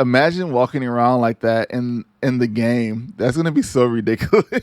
Imagine walking around like that in the game. That's gonna be so ridiculous.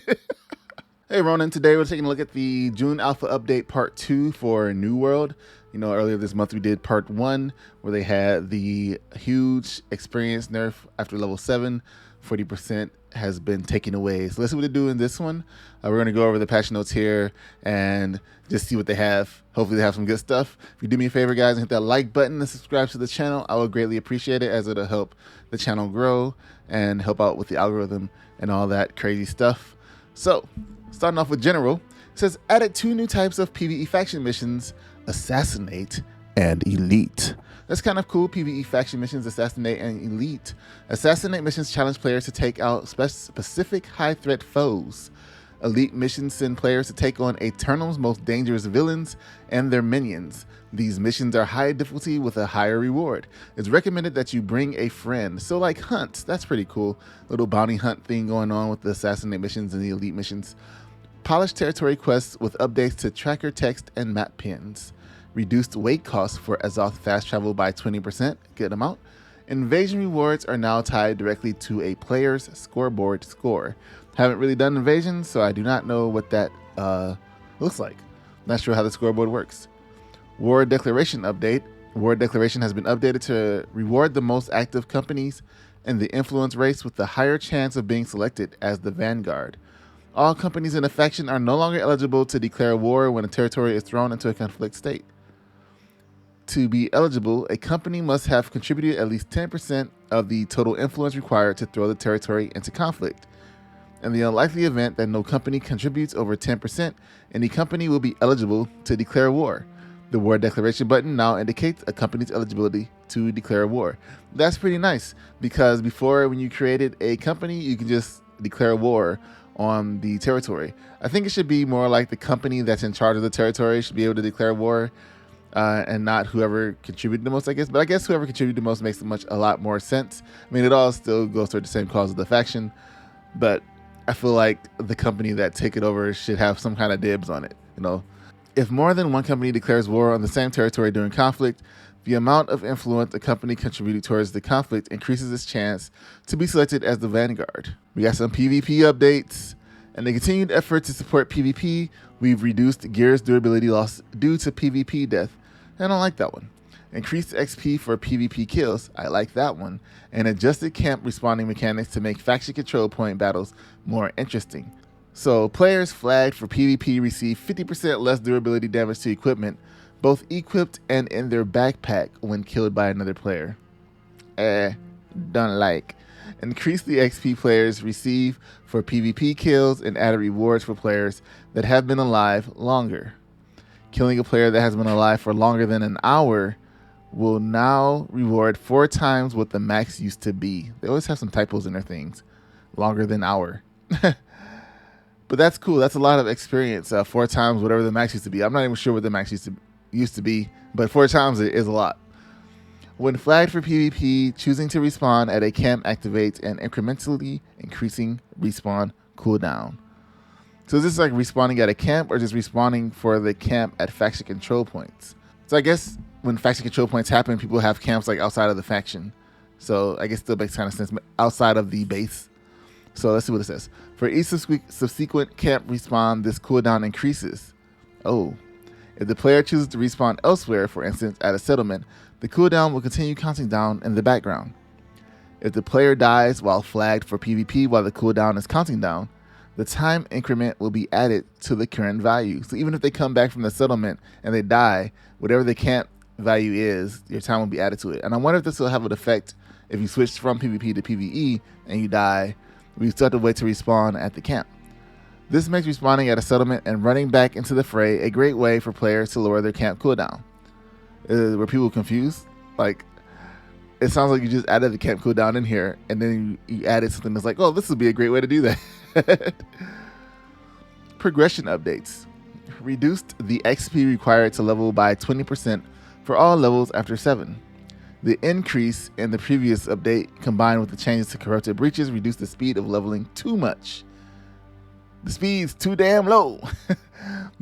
Hey Ronin, today we're taking a look at the June Alpha Update Part 2 for New World. You know, earlier this month we did Part 1 where they had the huge experience nerf after level 7. 40% has been taken away. So let's see what they do in this one. We're going to go over the patch notes here and just see what they have. Hopefully they have some good stuff. If you do me a favor, guys, and hit that like button and subscribe to the channel, I would greatly appreciate it, as it'll help the channel grow and help out with the algorithm and all that crazy stuff. So, starting off with general, it says added 2 new types of PvE faction missions, Assassinate and Elite. That's kind of cool. PvE faction missions, Assassinate and Elite. Assassinate missions challenge players to take out specific high threat foes. Elite missions send players to take on Eternal's most dangerous villains and their minions. These missions are high difficulty with a higher reward. It's recommended that you bring a friend. So like hunts, that's pretty cool. Little bounty hunt thing going on with the Assassinate missions and the Elite missions. Polished territory quests with updates to tracker text and map pins. Reduced weight costs for Azoth fast travel by 20%, good amount. Invasion rewards are now tied directly to a player's scoreboard score. Haven't really done invasions, so I do not know what that looks like. Not sure how the scoreboard works. War Declaration update. War Declaration has been updated to reward the most active companies in the influence race with the higher chance of being selected as the vanguard. All companies in a faction are no longer eligible to declare war when a territory is thrown into a conflict state. To be eligible, a company must have contributed at least 10% of the total influence required to throw the territory into conflict. In the unlikely event that no company contributes over 10%, any company will be eligible to declare war. The War Declaration button now indicates a company's eligibility to declare war. That's pretty nice, because before, when you created a company, you could just declare war on the territory. I think it should be more like the company that's in charge of the territory should be able to declare war, and not whoever contributed the most, I guess. But I guess whoever contributed the most makes a lot more sense. I mean, it all still goes toward the same cause of the faction, but I feel like the company that take it over should have some kind of dibs on it, you know. If more than one company declares war on the same territory during conflict, the amount of influence a company contributed towards the conflict increases its chance to be selected as the vanguard. We got some PvP updates. And the continued effort to support PvP, we've reduced gear's durability loss due to PvP death. I don't like that one. Increased XP for PvP kills, I like that one. And adjusted camp respawning mechanics to make faction control point battles more interesting. So players flagged for PvP receive 50% less durability damage to equipment, both equipped and in their backpack when killed by another player. Don't like. Increase the XP players receive for PvP kills and added rewards for players that have been alive longer. Killing a player that has been alive for longer than an hour will now reward 4 times what the max used to be. They always have some typos in their things. Longer than hour. But that's cool. That's a lot of experience. 4 times whatever the max used to be. I'm not even sure what the max used to be, but 4 times it is a lot. When flagged for PvP, choosing to respawn at a camp activates an incrementally increasing respawn cooldown. So is this like respawning at a camp or just respawning for the camp at faction control points? So I guess when faction control points happen, people have camps like outside of the faction. So I guess it still makes kind of sense outside of the base. So let's see what it says. For each subsequent camp respawn, this cooldown increases. Oh. If the player chooses to respawn elsewhere, for instance at a settlement, the cooldown will continue counting down in the background. If the player dies while flagged for PvP while the cooldown is counting down, the time increment will be added to the current value. So even if they come back from the settlement and they die, whatever the camp value is, your time will be added to it. And I wonder if this will have an effect if you switch from PvP to PvE and you die, we still have to wait to respawn at the camp. This makes respawning at a settlement and running back into the fray a great way for players to lower their camp cooldown. Were people confused? Like, it sounds like you just added the camp cooldown in here, and then you added something that's like, oh, this would be a great way to do that. Progression updates. Reduced the XP required to level by 20% for all levels after 7. The increase in the previous update, combined with the changes to corrupted breaches, reduced the speed of leveling too much. The speed's too damn low.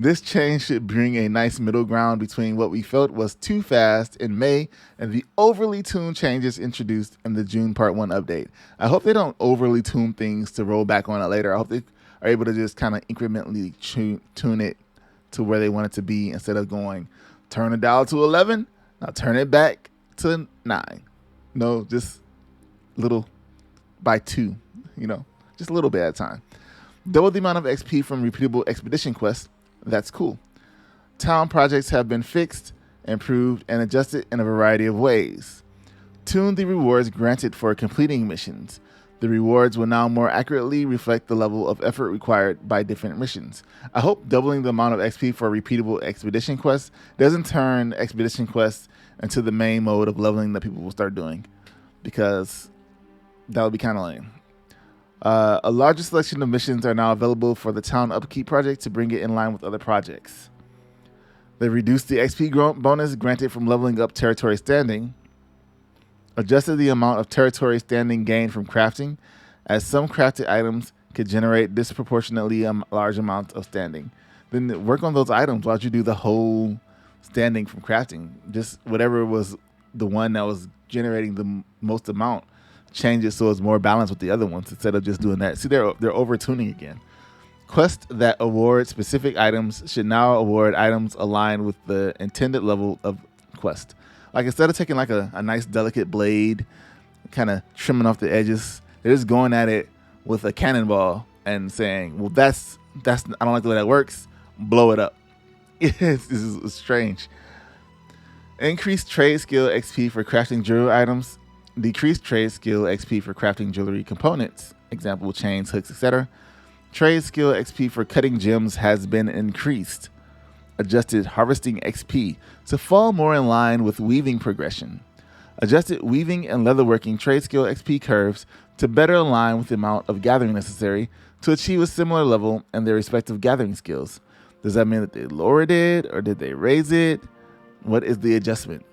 This change should bring a nice middle ground between what we felt was too fast in May and the overly tuned changes introduced in the June Part 1 update. I hope they don't overly tune things to roll back on it later. I hope they are able to just kind of incrementally tune it to where they want it to be instead of going, turn the dial to 11, now turn it back to 9. No, just little by 2, just a little bit at a time. Double the amount of XP from repeatable expedition quests. That's cool. Town projects have been fixed, improved, and adjusted in a variety of ways. Tune the rewards granted for completing missions. The rewards will now more accurately reflect the level of effort required by different missions. I hope doubling the amount of XP for repeatable expedition quests doesn't turn expedition quests into the main mode of leveling that people will start doing, because that would be kind of lame. A larger selection of missions are now available for the town upkeep project to bring it in line with other projects. They reduced the XP bonus granted from leveling up territory standing, adjusted the amount of territory standing gained from crafting, as some crafted items could generate disproportionately large amounts of standing. Then work on those items. Why'd you do the whole standing from crafting? Just whatever was the one that was generating the most amount, change it so it's more balanced with the other ones instead of just doing that. See, they're over tuning again. Quests that award specific items should now award items aligned with the intended level of quest. Like, instead of taking like a nice delicate blade, kind of trimming off the edges, they're just going at it with a cannonball and saying, well, that's I don't like the way that works. Blow it up. This is strange. Increased trade skill XP for crafting jewelry items. Decreased trade skill XP for crafting jewelry components, example chains, hooks, etc. Trade skill XP for cutting gems has been increased. Adjusted harvesting XP to fall more in line with weaving progression. Adjusted weaving and leatherworking trade skill XP curves to better align with the amount of gathering necessary to achieve a similar level in their respective gathering skills. Does that mean that they lowered it or did they raise it? What is the adjustment?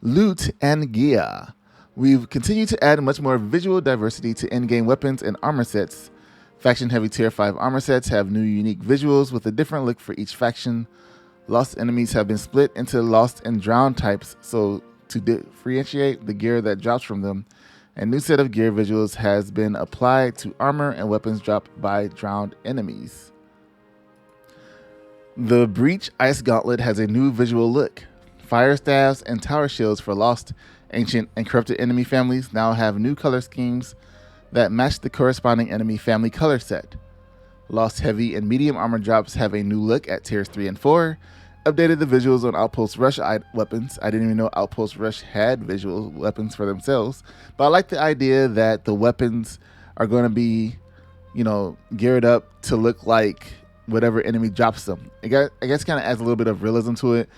Loot and gear. We've continued to add much more visual diversity to in-game weapons and armor sets. Faction-heavy Tier 5 armor sets have new unique visuals with a different look for each faction. Lost enemies have been split into lost and drowned types, so to differentiate the gear that drops from them. A new set of gear visuals has been applied to armor and weapons dropped by drowned enemies. The Breach Ice Gauntlet has a new visual look. Fire staffs and tower shields for lost, ancient, and corrupted enemy families now have new color schemes that match the corresponding enemy family color set. Lost heavy and medium armor drops have a new look at tiers 3 and 4. Updated the visuals on Outpost Rush weapons. I didn't even know Outpost Rush had visual weapons for themselves, but I like the idea that the weapons are going to be, geared up to look like whatever enemy drops them. I guess kind of adds a little bit of realism to it.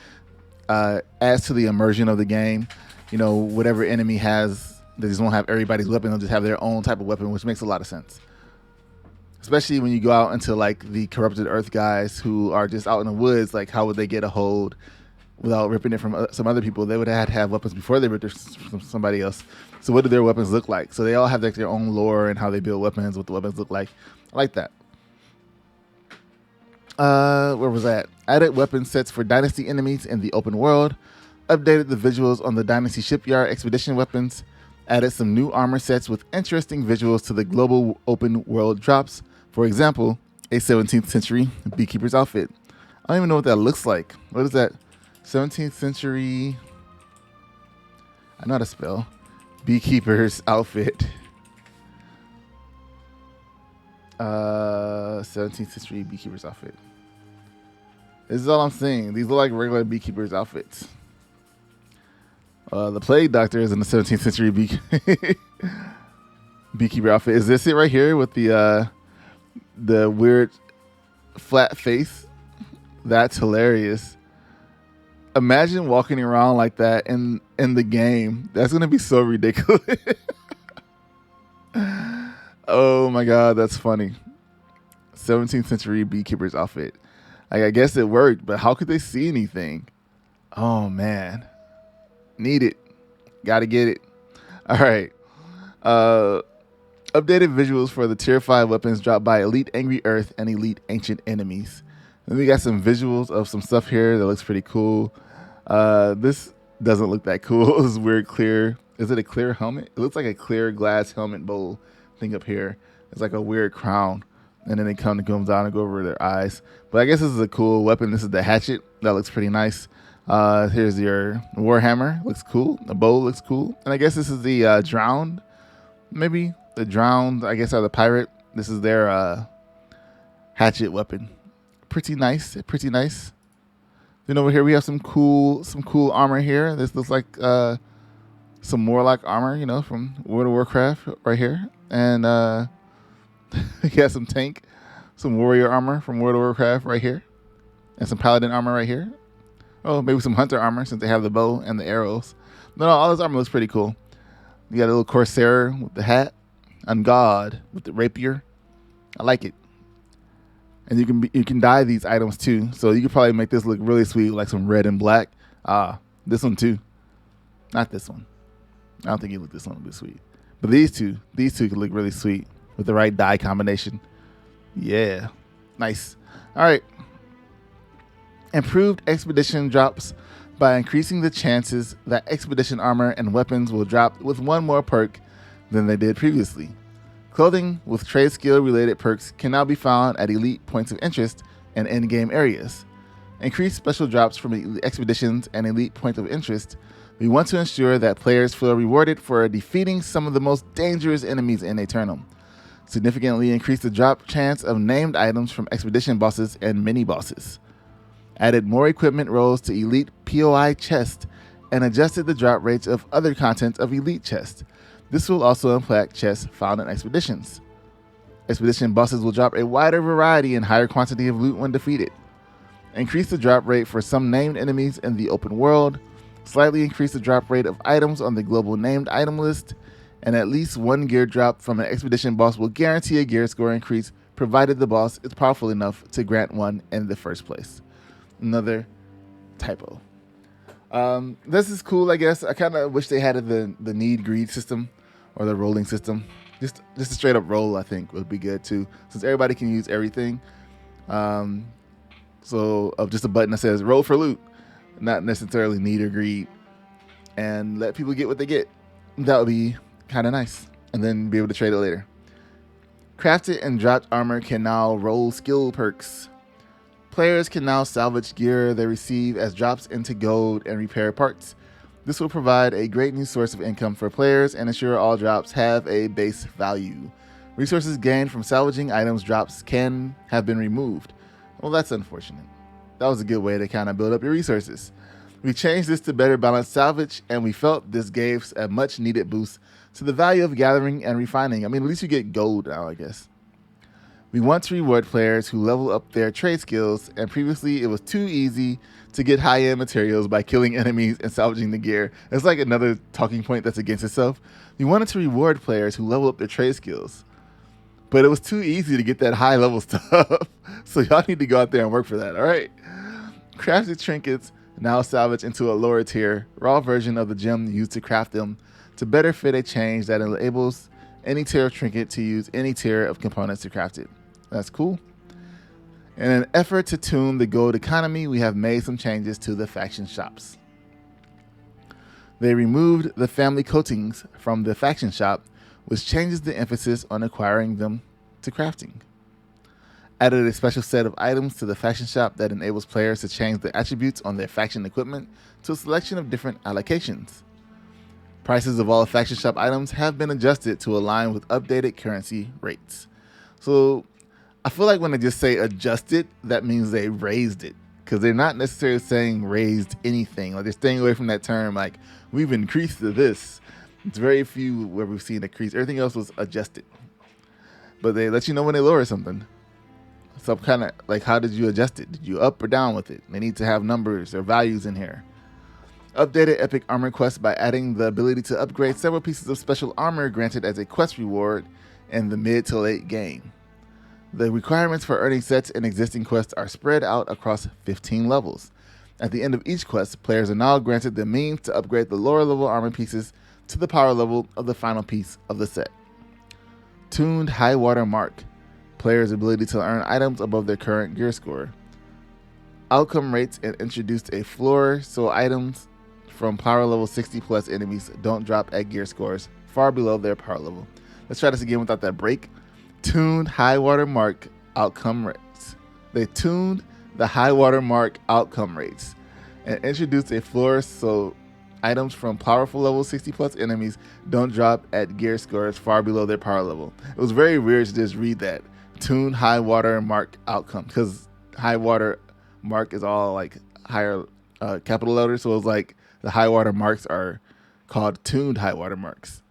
Adds to the immersion of the game. Whatever enemy has, they just won't have everybody's weapon. They'll just have their own type of weapon, which makes a lot of sense. Especially when you go out into like the corrupted earth guys who are just out in the woods. Like, how would they get a hold without ripping it from some other people? They would have had to have weapons before they ripped it from somebody else. So what do their weapons look like? So they all have like their own lore and how they build weapons, what the weapons look like. I like that. Where was that? Added weapon sets for Dynasty enemies in the open world. Updated the visuals on the Dynasty shipyard expedition weapons. Added some new armor sets with interesting visuals to the global open world drops. For example, a 17th century beekeeper's outfit. I don't even know what that looks like. What is that? 17th century. I know how to spell. Beekeeper's outfit. 17th century beekeeper's outfit. This is all I'm saying. These look like regular beekeeper's outfits. The plague doctor is in the 17th century beekeeper outfit. Is this it right here with the weird flat face? That's hilarious. Imagine walking around like that in the game. That's gonna be so ridiculous. Oh my god, that's funny. 17th century beekeeper's outfit. I guess it worked, but how could they see anything? Oh man. Need it. Gotta get it. All right. Updated visuals for the tier 5 weapons dropped by Elite Angry Earth and Elite Ancient enemies. Then we got some visuals of some stuff here that looks pretty cool. This doesn't look that cool. This is weird clear. Is it a clear helmet? It looks like a clear glass helmet bowl thing up here. It's like a weird crown. And then it comes down and go over their eyes. But I guess this is a cool weapon. This is the hatchet. That looks pretty nice. Here's your warhammer. Looks cool. The bow looks cool. And I guess this is the drowned. Maybe the drowned, I guess, are the pirate. This is their hatchet weapon. Pretty nice. Pretty nice. Then over here we have some cool armor here. This looks like some warlock armor, you know, from World of Warcraft right here. And we got some warrior armor from World of Warcraft right here. And some paladin armor right here. Oh, maybe some hunter armor since they have the bow and the arrows. No, all this armor looks pretty cool. You got a little corsair with the hat. And god with the rapier. I like it. And you can dye these items too. So you could probably make this look really sweet, like some red and black. This one too. Not this one. I don't think you look this one a bit sweet. But these two could look really sweet with the right dye combination. Yeah. Nice. All right. Improved expedition drops by increasing the chances that expedition armor and weapons will drop with one more perk than they did previously. Clothing with trade skill related perks can now be found at elite points of interest and in-game areas. Increased special drops from expeditions and elite points of interest. We want to ensure that players feel rewarded for defeating some of the most dangerous enemies in Aeternum. Significantly increase the drop chance of named items from expedition bosses and mini bosses. Added more equipment rolls to elite POI chest and adjusted the drop rates of other content of elite chest. This will also impact chests found in expeditions. Expedition bosses will drop a wider variety and higher quantity of loot when defeated. Increase the drop rate for some named enemies in the open world. Slightly increase the drop rate of items on the global named item list. And at least one gear drop from an expedition boss will guarantee a gear score increase, provided the boss is powerful enough to grant one in the first place. Another typo. This is cool, I guess. I kind of wish they had the need greed system or the rolling system. Just a straight up roll, I think, would be good too, since everybody can use everything. So just a button that says roll for loot, not necessarily need or greed, and let people get what they get. That would be kind of nice, and then be able to trade it later. Crafted and dropped armor can now roll skill perks. Players can now salvage gear they receive as drops into gold and repair parts. This will provide a great new source of income for players and ensure all drops have a base value. Resources gained from salvaging items drops can have been removed. Well, that's unfortunate. That was a good way to kind of build up your resources. We changed this to better balance salvage, and we felt this gave a much needed boost to the value of gathering and refining. I mean, at least you get gold now, I guess. We want to reward players who level up their trade skills, and previously it was too easy to get high-end materials by killing enemies and salvaging the gear. It's like another talking point that's against itself. We wanted to reward players who level up their trade skills, but it was too easy to get that high-level stuff. So y'all need to go out there and work for that, all right? Crafted trinkets now salvage into a lower tier, raw version of the gem used to craft them to better fit a change that enables any tier of trinket to use any tier of components to craft it. That's cool. In an effort to tune the gold economy, we have made some changes to the faction shops. They removed the family coatings from the faction shop, which changes the emphasis on acquiring them to crafting. Added a special set of items to the faction shop that enables players to change the attributes on their faction equipment to a selection of different allocations. Prices of all faction shop items have been adjusted to align with updated currency rates. So I feel like when they just say adjusted, that means they raised it, because they're not necessarily saying raised anything. Like, they're staying away from that term, like, we've increased to this. It's very few where we've seen increase. Everything else was adjusted. But they let you know when they lower something. So kind of like, how did you adjust it? Did you up or down with it? They need to have numbers or values in here. Updated epic armor quests by adding the ability to upgrade several pieces of special armor granted as a quest reward in the mid to late game. The requirements for earning sets in existing quests are spread out across 15 levels. At the end of each quest, players are now granted the means to upgrade the lower level armor pieces to the power level of the final piece of the set. Tuned High Water Mark. Players' ability to earn items above their current gear score. outcome rates and introduced a floor so items from power level 60 plus enemies don't drop at gear scores far below their power level. Let's try this again without that break. Tuned high water mark outcome rates. They tuned the high water mark outcome rates and introduced a floor so items from powerful level 60 plus enemies don't drop at gear scores far below their power level. It was very weird to just read that. Tuned high water mark outcome, because high water mark is all like higher capital letters, so it was like the high water marks are called tuned high water marks.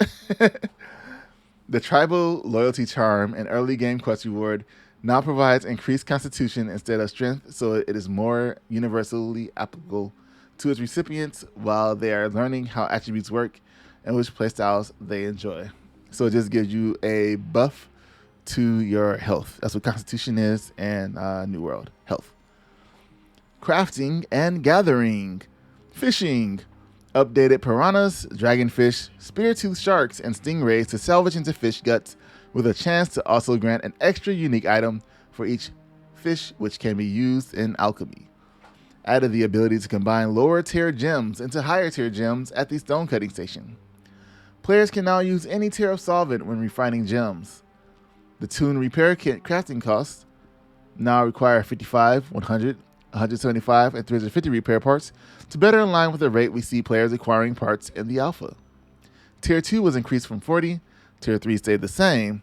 The tribal loyalty charm, an early game quest reward, now provides increased constitution instead of strength, so it is more universally applicable to its recipients while they are learning how attributes work and which playstyles they enjoy. So it just gives you a buff to your health. That's what Constitution is, and New World health. Crafting and gathering, fishing, updated piranhas, dragonfish, spear-toothed sharks, and stingrays to salvage into fish guts, with a chance to also grant an extra unique item for each fish, which can be used in alchemy. Added the ability to combine lower tier gems into higher tier gems at the stone cutting station. Players can now use any tier of solvent when refining gems. The Tune Repair Kit crafting costs now require 55, 100, 175, and 350 repair parts to better align with the rate we see players acquiring parts in the alpha. Tier 2 was increased from 40, Tier 3 stayed the same,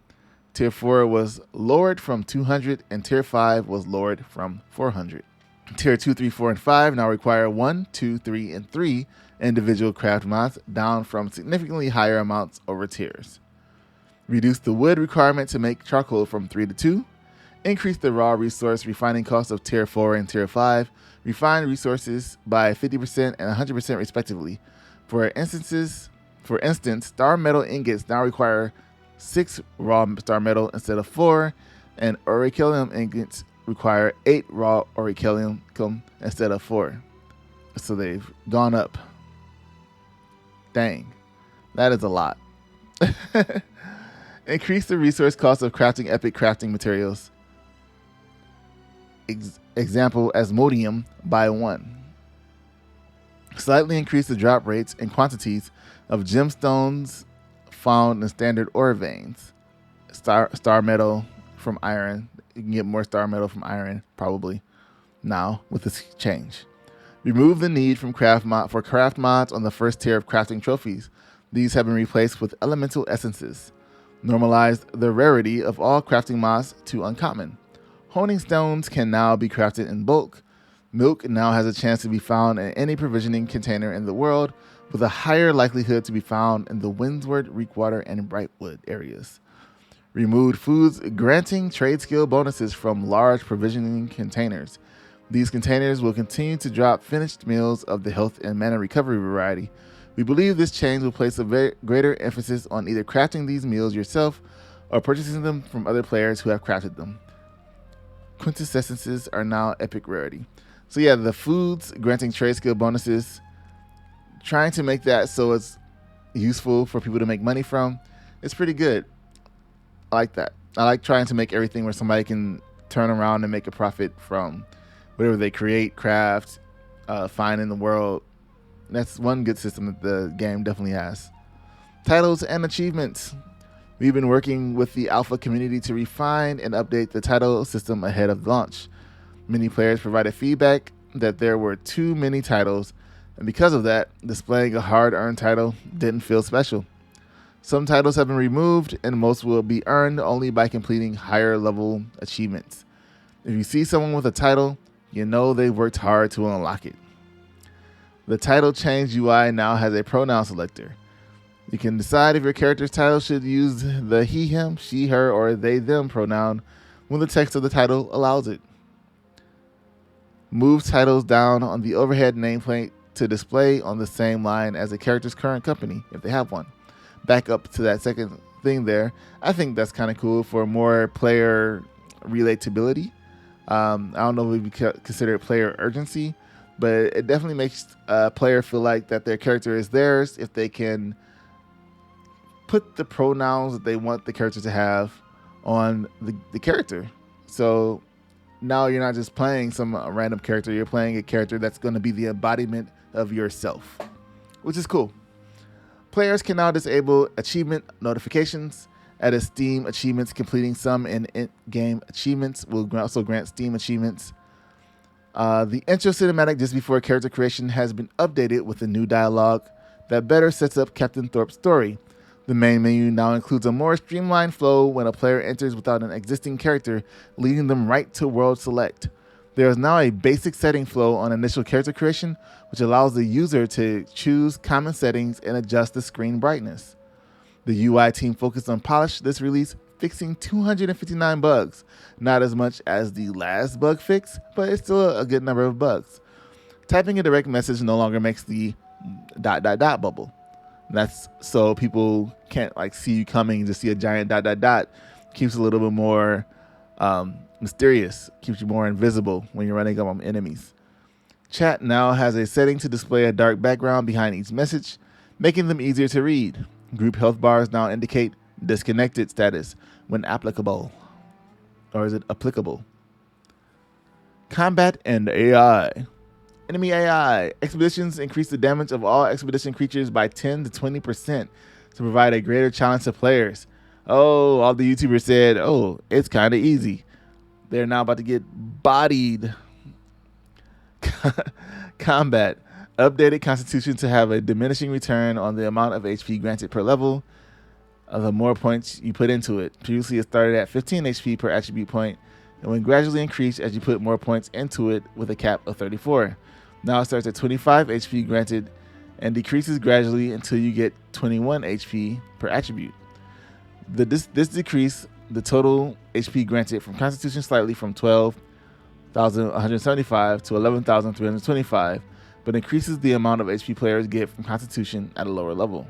Tier 4 was lowered from 200, and Tier 5 was lowered from 400. Tier 2, 3, 4, and 5 now require 1, 2, 3, and 3 individual craft mods, down from significantly higher amounts over tiers. Reduce the wood requirement to make charcoal from 3 to 2. Increase the raw resource refining cost of Tier 4 and Tier 5. Refine resources by 50% and 100% respectively. For instance, star metal ingots now require 6 raw star metal instead of 4, and orichalcum ingots require 8 raw orichalcum instead of 4. So they've gone up. Dang, that is a lot. Increase the resource cost of crafting epic crafting materials. Example, Asmodium by 1. Slightly increase the drop rates and quantities of gemstones found in standard ore veins. Star metal from iron. You can get more star metal from iron, probably, now with this change. Remove the need for craft mods on the first tier of crafting trophies. These have been replaced with elemental essences. Normalized the rarity of all crafting mods to uncommon. Honing stones can now be crafted in bulk. Milk now has a chance to be found in any provisioning container in the world, with a higher likelihood to be found in the Windsward, Reekwater, and Brightwood areas. Removed foods granting trade skill bonuses from large provisioning containers. These containers will continue to drop finished meals of the health and mana recovery variety. We believe this change will place a greater emphasis on either crafting these meals yourself or purchasing them from other players who have crafted them. Quintessessences are now epic rarity. So yeah, the foods granting trade skill bonuses, trying to make that so it's useful for people to make money from, it's pretty good. I like that. I like trying to make everything where somebody can turn around and make a profit from whatever they create, craft, find in the world. That's one good system that the game definitely has. Titles and achievements. We've been working with the alpha community to refine and update the title system ahead of launch. Many players provided feedback that there were too many titles, and because of that, displaying a hard-earned title didn't feel special. Some titles have been removed, and most will be earned only by completing higher-level achievements. If you see someone with a title, you know they've worked hard to unlock it. The title change UI now has a pronoun selector. You can decide if your character's title should use the he, him, she, her, or they, them pronoun when the text of the title allows it. Move titles down on the overhead nameplate to display on the same line as a character's current company, if they have one. Back up to that second thing there. I think that's kind of cool for more player relatability. I don't know if we consider it player urgency, but it definitely makes a player feel like that their character is theirs if they can put the pronouns that they want the character to have on the character. So now you're not just playing some random character, you're playing a character that's going to be the embodiment of yourself, which is cool. Players can now disable achievement notifications. At a Steam achievements, completing some in-game achievements will also grant Steam achievements. The intro cinematic just before character creation has been updated with a new dialogue that better sets up Captain Thorpe's story. The main menu now includes a more streamlined flow when a player enters without an existing character, leading them right to World Select. There is now a basic setting flow on initial character creation, which allows the user to choose common settings and adjust the screen brightness. The UI team focused on polish this release, fixing 259 bugs. Not as much as the last bug fix, but it's still a good number of bugs. Typing a direct message no longer makes the ... bubble. That's so people can't like see you coming, just see a giant ... Keeps it a little bit more mysterious, keeps you more invisible when you're running up on enemies. Chat now has a setting to display a dark background behind each message, making them easier to read. Group health bars now indicate disconnected status when applicable. Or is it applicable? Combat and AI. Enemy AI. Expeditions increase the damage of all expedition creatures by 10 to 20% to provide a greater challenge to players. Oh, all the YouTubers said, oh, it's kind of easy. They're now about to get bodied. Combat. Updated constitution to have a diminishing return on the amount of HP granted per level. The more points you put into it. Previously, it started at 15 HP per attribute point and will gradually increase as you put more points into it with a cap of 34. Now it starts at 25 HP granted and decreases gradually until you get 21 HP per attribute. This decrease the total HP granted from Constitution slightly from 12,175 to 11,325, but increases the amount of HP players get from Constitution at a lower level.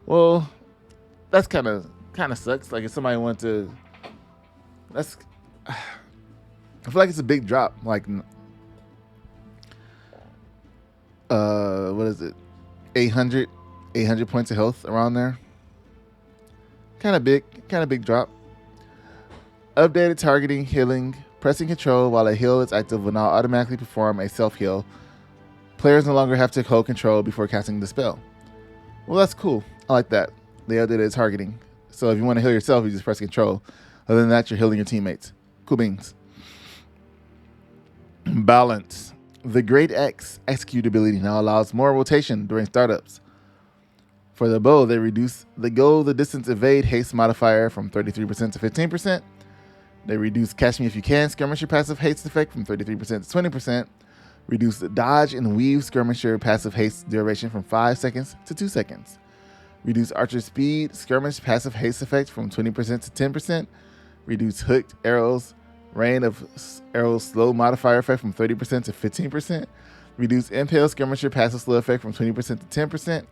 Well, that's kind of sucks. Like if somebody went to, I feel like it's a big drop. Like, what is it? 800 points of health around there. Kind of big drop. Updated targeting, healing, pressing control while a heal is active will now automatically perform a self-heal. Players no longer have to hold control before casting the spell. Well, that's cool. I like that. They updated targeting. So if you want to heal yourself, you just press control. Other than that, you're healing your teammates. Cool beans. Balance. The Great X execute ability now allows more rotation during startups. For the bow, they reduce the distance evade haste modifier from 33% to 15%. They reduce catch me if you can skirmisher passive haste effect from 33% to 20%. Reduce the dodge and weave skirmisher passive haste duration from 5 seconds to 2 seconds. Reduce archer speed skirmish passive haste effect from 20% to 10%. Reduce hooked arrows rain of arrows slow modifier effect from 30% to 15%. Reduce impale skirmisher passive slow effect from 20% to 10%.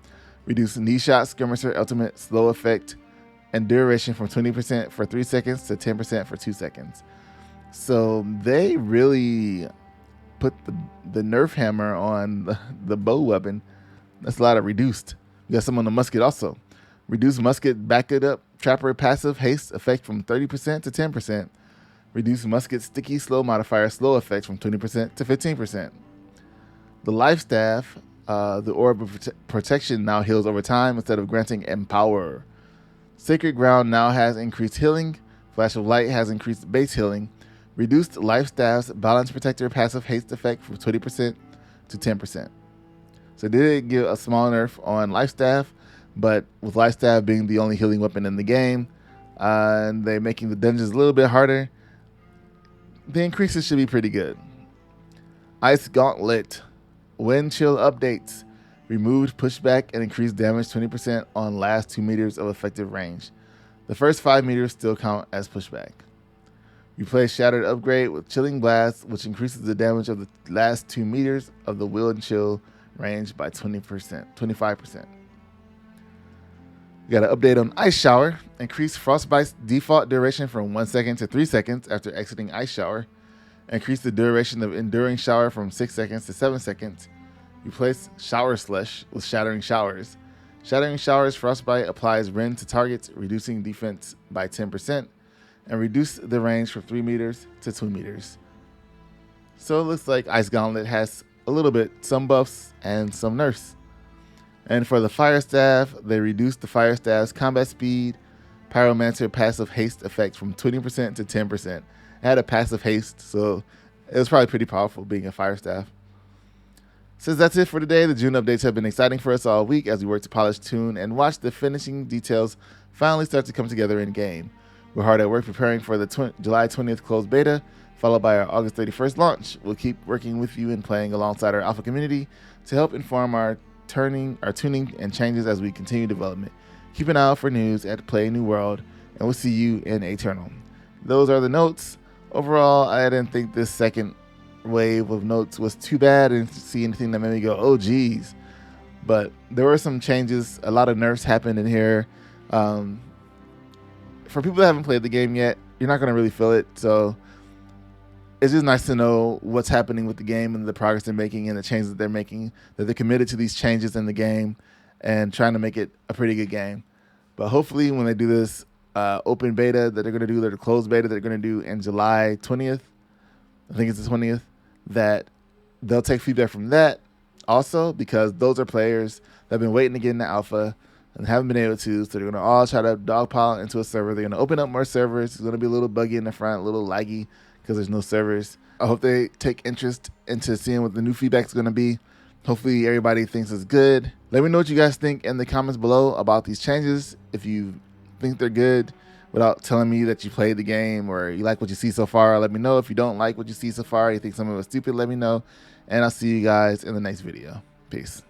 Reduce knee shot skirmisher ultimate slow effect and duration from 20% for 3 seconds to 10% for 2 seconds. So they really put the nerf hammer on the bow weapon. That's a lot of reduced. You got some on the musket also. Reduce musket back it up trapper passive haste effect from 30% to 10%. Reduce musket sticky slow modifier slow effect from 20% to 15%. The life staff, the orb of protection now heals over time instead of granting empower. Sacred ground now has increased healing. Flash of light has increased base healing. Reduced life staff's balance protector passive haste effect from 20% to 10%. So they did give a small nerf on life staff, but with life staff being the only healing weapon in the game, and they're making the dungeons a little bit harder, the increases should be pretty good. Ice Gauntlet. Wind chill updates. Removed pushback and increased damage 20% on last 2 meters of effective range. The first 5 meters still count as pushback. Replace Shattered upgrade with Chilling Blast, which increases the damage of the last 2 meters of the wind chill range by 25%. We got an update on Ice Shower. Increase Frostbite's default duration from 1 second to 3 seconds after exiting Ice Shower. Increase the duration of Enduring Shower from 6 seconds to 7 seconds. Replace Shower Slush with Shattering Showers. Shattering Showers Frostbite applies Rend to targets, reducing defense by 10%. and reduced the range from 3 meters to 2 meters. So it looks like Ice Gauntlet has a little bit, some buffs and some nerfs. And for the Fire Staff, they reduced the Fire Staff's combat speed, Pyromancer passive haste effect from 20% to 10%. It had a passive haste, so it was probably pretty powerful being a Fire Staff. Since that's it for today, the June updates have been exciting for us all week as we work to polish, tune, and watch the finishing details finally start to come together in game. We're hard at work preparing for the July 20th closed beta, followed by our August 31st launch. We'll keep working with you and playing alongside our alpha community to help inform our tuning and changes as we continue development. Keep an eye out for news at Play New World, and we'll see you in Eternal. Those are the notes. Overall, I didn't think this second wave of notes was too bad. I didn't see anything that made me go, oh geez. But there were some changes. A lot of nerfs happened in here. For people that haven't played the game yet, you're not going to really feel it. So it's just nice to know what's happening with the game and the progress they're making and the changes that they're making, that they're committed to these changes in the game and trying to make it a pretty good game. But hopefully when they do this open beta that they're going to do, their closed beta that they're going to do in July 20th, I think it's the 20th, that they'll take feedback from that also, because those are players that have been waiting to get into alpha and haven't been able to, so they're going to all try to dogpile into a server. They're going to open up more servers. It's going to be a little buggy in the front, a little laggy because there's no servers. I hope they take interest into seeing what the new feedback is going to be. Hopefully everybody thinks it's good. Let me know what you guys think in the comments below about these changes. If you think they're good without telling me that you played the game or you like what you see so far, let me know. If you don't like what you see so far, you think some of it was stupid, let me know. And I'll see you guys in the next video. Peace.